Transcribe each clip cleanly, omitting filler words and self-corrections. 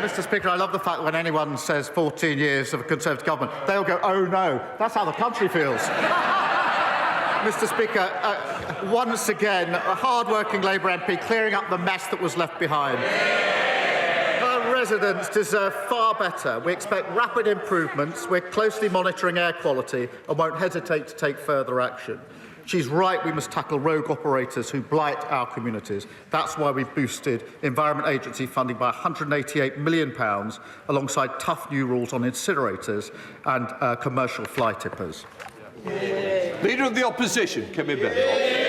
Mr. Speaker, I love the fact that when anyone says 14 years of a Conservative government, they'll go, oh no, that's how the country feels. Mr. Speaker, once again, a hard-working Labour MP clearing up the mess that was left behind. Our residents deserve far better. We expect rapid improvements. We're closely monitoring air quality and won't hesitate to take further action. She's right, we must tackle rogue operators who blight our communities. That's why we've boosted Environment Agency funding by £188 million, alongside tough new rules on incinerators and commercial fly tippers. Leader of the Opposition, Kemi Badenoch.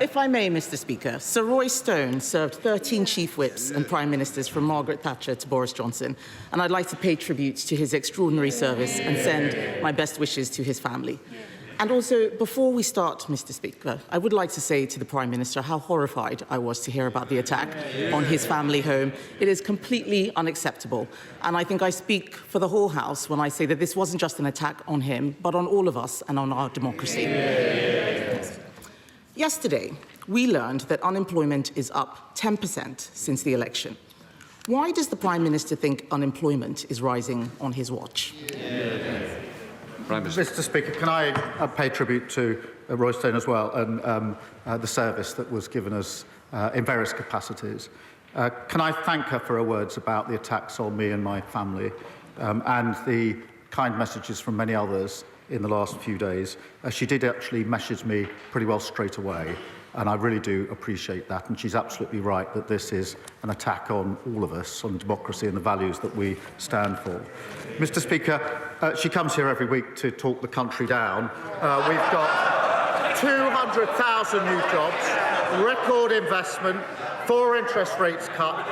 If I may, Mr. Speaker, Sir Roy Stone served 13 chief whips and prime ministers from Margaret Thatcher to Boris Johnson, and I'd like to pay tribute to his extraordinary service and send my best wishes to his family. And also, before we start, Mr. Speaker, I would like to say to the Prime Minister how horrified I was to hear about the attack on his family home. It is completely unacceptable. And I think I speak for the whole House when I say that this wasn't just an attack on him, but on all of us and on our democracy. Yesterday, we learned that unemployment is up 10% since the election. Why does the Prime Minister think unemployment is rising on his watch? Mr. Speaker, can I pay tribute to Roy Stone as well and the service that was given us in various capacities. Can I thank her for her words about the attacks on me and my family and the kind messages from many others in the last few days. She did actually message me pretty well straight away, and I really do appreciate that. And she's absolutely right that this is an attack on all of us, on democracy and the values that we stand for. Mr. Speaker, she comes here every week to talk the country down. We've got 200,000 new jobs, record investment, 4 interest rates cut.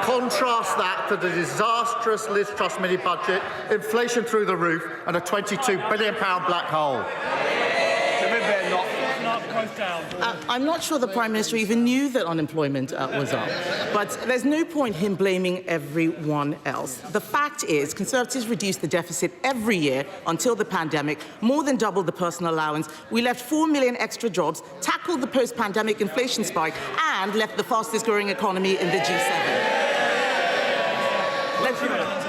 Contrast that to the disastrous Liz Truss mini-budget, inflation through the roof, and a £22 billion black hole. I'm not sure the Prime Minister even knew that unemployment was up, but there's no point him blaming everyone else. The fact is, Conservatives reduced the deficit every year until the pandemic, more than doubled the personal allowance. We left 4 million extra jobs, tackled the post-pandemic inflation spike, and left the fastest-growing economy in the G7.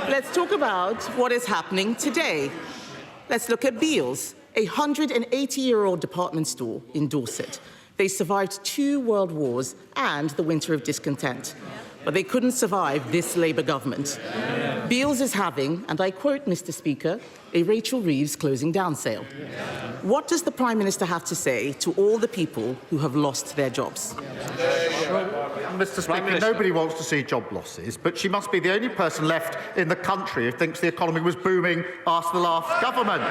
Let's talk about what is happening today. Let's look at Beals, a 180-year-old department store in Dorset. They survived 2 world wars and the winter of discontent. But they couldn't survive this Labour government. Beals is having, and I quote, Mr. Speaker, a Rachel Reeves closing down sale. What does the Prime Minister have to say to all the people who have lost their jobs? Mr. Speaker, nobody wants to see job losses, but she must be the only person left in the country who thinks the economy was booming after the last government.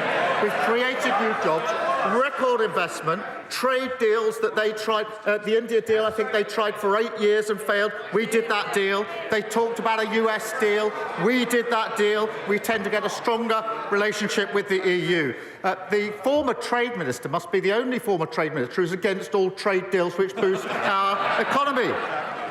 We've created new jobs, record investment, trade deals that they tried. The India deal, I think they tried for 8 years and failed. We did that deal. They talked about a US deal. We did that deal. We tend to get a stronger relationship with the EU. The former trade minister must be the only former trade minister who's against all trade deals which boost our economy.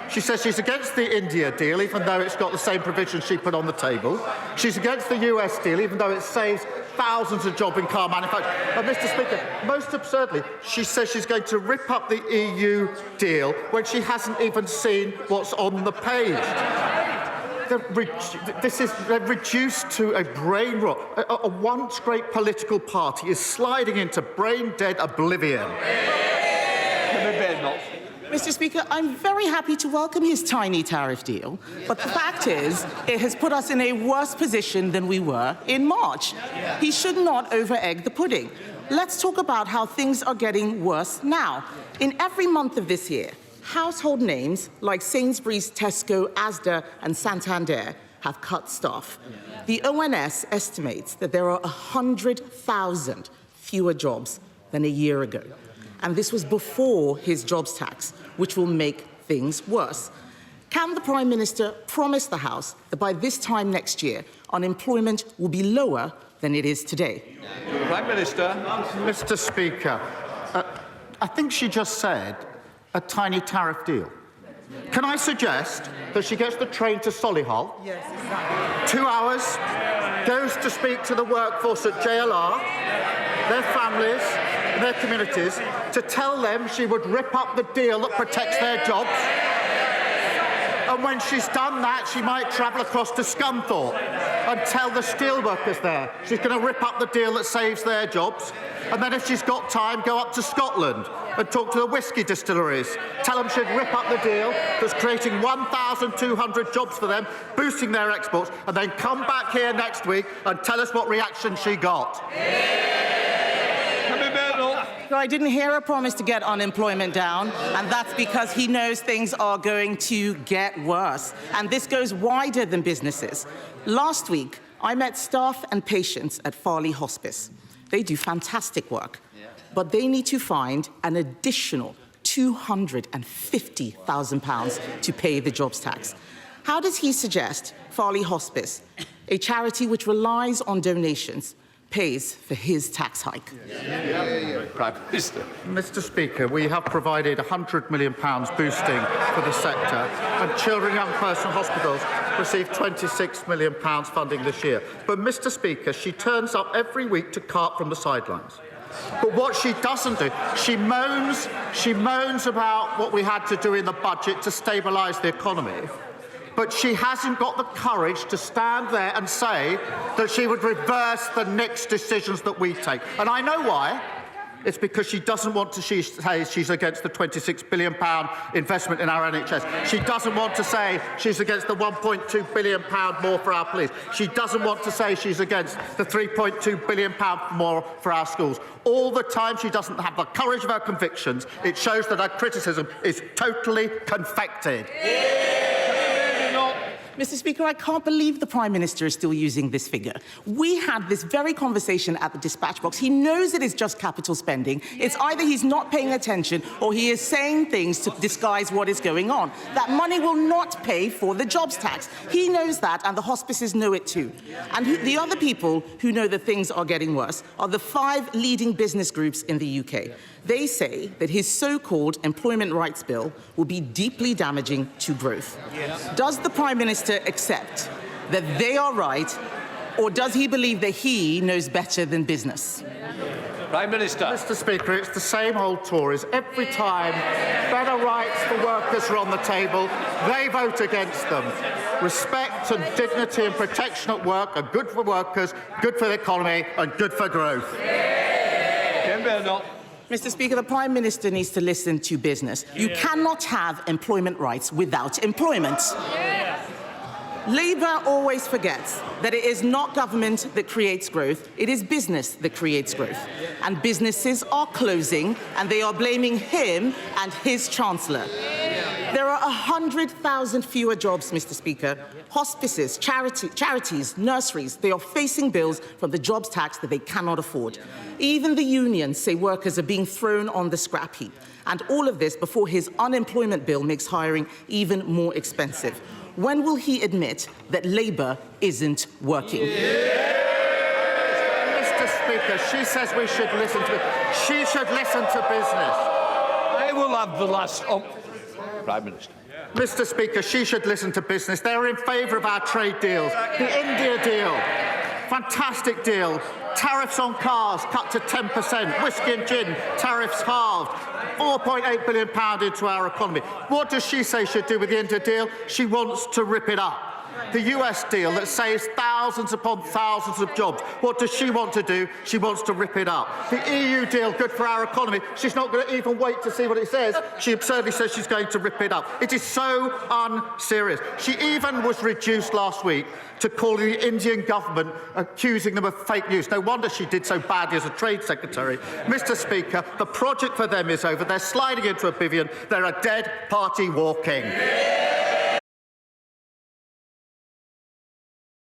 She says she's against the India deal, even though it's got the same provisions she put on the table. She's against the US deal, even though it saves thousands of jobs in car manufacturing. But, Mr. Speaker, most absurdly, she says she's going to rip up the EU deal when she hasn't even seen what's on the page. They're reduced to a brain rot. A once great political party is sliding into brain-dead oblivion. Mr. Speaker, I'm very happy to welcome his tiny tariff deal, but the fact is, it has put us in a worse position than we were in March. He should not over-egg the pudding. Let's talk about how things are getting worse now. In every month of this year, household names like Sainsbury's, Tesco, Asda and Santander have cut staff. The ONS estimates that there are 100,000 fewer jobs than a year ago. And this was before his jobs tax, which will make things worse. Can the Prime Minister promise the House that by this time next year, unemployment will be lower than it is today? Prime Minister. Mr. Speaker, I think she just said a tiny tariff deal. Can I suggest that she gets the train to Solihull, 2 hours, goes to speak to the workforce at JLR, their families, and their communities, to tell them she would rip up the deal that protects their jobs, And when she's done that, she might travel across to Scunthorpe and tell the steelworkers there she's going to rip up the deal that saves their jobs. And then if she's got time, go up to Scotland and talk to the whisky distilleries. Tell them she'd rip up the deal that's creating 1,200 jobs for them, boosting their exports, and then come back here next week and tell us what reaction she got. Kemi Badenoch. So I didn't hear a promise to get unemployment down, and that's because he knows things are going to get worse. And this goes wider than businesses. Last week, I met staff and patients at Farley Hospice. They do fantastic work, but they need to find an additional £250,000 to pay the jobs tax. How does he suggest Farley Hospice, a charity which relies on donations, pays for his tax hike? Prime Minister. Mr. Speaker, we have provided £100 million boosting for the sector, and Children and Young Person Hospitals received £26 million funding this year. But, Mr. Speaker, she turns up every week to cart from the sidelines. But what she doesn't do, she moans about what we had to do in the budget to stabilise the economy. But she hasn't got the courage to stand there and say that she would reverse the next decisions that we take. And I know why. It's because she doesn't want to say she's against the £26 billion investment in our NHS. She doesn't want to say she's against the £1.2 billion more for our police. She doesn't want to say she's against the £3.2 billion more for our schools. All the time she doesn't have the courage of her convictions. It shows that her criticism is totally confected. Mr. Speaker, I can't believe the Prime Minister is still using this figure. We had this very conversation at the dispatch box. He knows it is just capital spending. It's either he's not paying attention or he is saying things to disguise what is going on. That money will not pay for the jobs tax. He knows that, and the hospices know it too. And the other people who know that things are getting worse are the 5 leading business groups in the UK. They say that his so-called employment rights bill will be deeply damaging to growth. Does the Prime Minister accept that they are right, or does he believe that he knows better than business? Prime Minister. Mr. Speaker, it's the same old Tories. Every time better rights for workers are on the table, they vote against them. Respect and dignity and protection at work are good for workers, good for the economy, and good for growth. Kemi Badenoch. Mr. Speaker, the Prime Minister needs to listen to business. You cannot have employment rights without employment. Labour always forgets that it is not government that creates growth, it is business that creates growth. And businesses are closing, and they are blaming him and his Chancellor. There are 100,000 fewer jobs, Mr. Speaker. Hospices, charities, nurseries, they are facing bills from the jobs tax that they cannot afford. Even the unions say workers are being thrown on the scrap heap. And all of this before his unemployment bill makes hiring even more expensive. When will he admit that Labour isn't working? Mr. Speaker, she says we should listen to She should listen to business. I will have the last... Prime Minister. Mr. Speaker, she should listen to business. They're in favour of our trade deals. The India deal, fantastic deal. Tariffs on cars cut to 10%. Whisky and gin, tariffs halved. £4.8 billion into our economy. What does she say she'd do with the India deal? She wants to rip it up. The US deal that saves thousands upon thousands of jobs. What does she want to do? She wants to rip it up. The EU deal, good for our economy. She's not going to even wait to see what it says. She absurdly says she's going to rip it up. It is so unserious. She even was reduced last week to calling the Indian government, accusing them of fake news. No wonder she did so badly as a Trade Secretary. Mr. Speaker, the project for them is over. They're sliding into oblivion. They're a dead party walking.